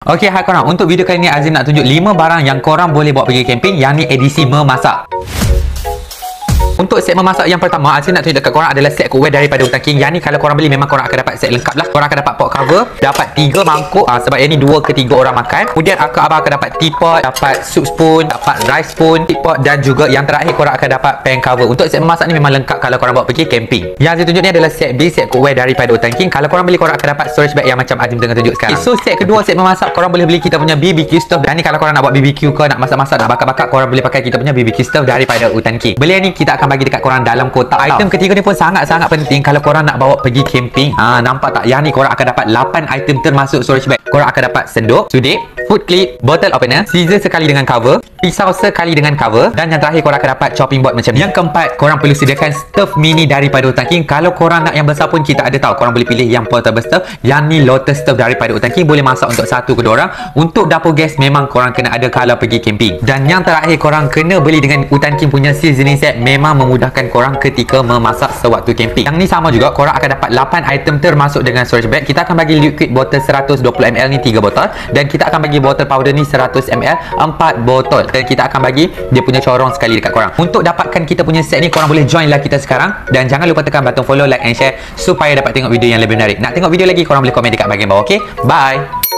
Okey, hai korang. Untuk video kali ni Azim nak tunjuk 5 barang yang korang boleh bawa pergi camping, yang ni edisi memasak. Untuk set memasak yang pertama, Azim nak tunjuk dekat korang adalah set cookware daripada Hutan King. Yang ni kalau korang beli memang korang akan dapat set lengkap lah. Korang akan dapat pot cover, dapat 3 mangkuk sebab yang ni 2 ke 3 orang makan. Kemudian abang akan dapat teapot, dapat soup spoon, dapat rice spoon, teapot, dan juga yang terakhir korang akan dapat pan cover. Untuk set memasak ni memang lengkap kalau korang bawa pergi camping. Yang Azim tunjuk ni adalah set B, set cookware daripada Hutan King. Kalau korang beli, korang akan dapat storage bag yang macam Azim tengah tunjuk sekarang. So set kedua, set memasak, korang boleh beli kita punya BBQ stove. Dan ni kalau korang nak buat BBQ ke, nak masak-masak, nak bakar-bakar, korang boleh pakai kita punya BBQ stove daripada Hutan King. Belian ni kita akan bagi dekat korang dalam kotak. Item ketiga ni pun sangat-sangat penting kalau korang nak bawa pergi camping. Nampak tak? Yang ni korang akan dapat 8 item termasuk storage bag. Korang akan dapat senduk, sudik, food clip, bottle opener, scissor sekali dengan cover, pisau sekali dengan cover, dan yang terakhir korang akan dapat chopping board macam ni. Yang keempat, korang perlu sediakan stove mini daripada Hutan King. Kalau korang nak yang besar pun kita ada tahu. Korang boleh pilih yang portable stove. Yang ni Lotus stove daripada Hutan King, boleh masak untuk 1 ke 2 orang. Untuk dapur gas memang korang kena ada kalau pergi camping. Dan yang terakhir, korang kena beli dengan Hutan King punya seasoning set. Memang memudahkan korang ketika memasak sewaktu camping. Yang ni sama juga, korang akan dapat 8 item termasuk dengan storage bag. Kita akan bagi liquid bottle 120ml ni 3 botol, dan kita akan bagi botol powder ni 100ml 4 botol, dan kita akan bagi dia punya corong sekali dekat korang. Untuk dapatkan kita punya set ni, korang boleh join lah kita sekarang, dan jangan lupa tekan button follow, like and share supaya dapat tengok video yang lebih menarik. Nak tengok video lagi, korang boleh komen dekat bahagian bawah. Okay, bye.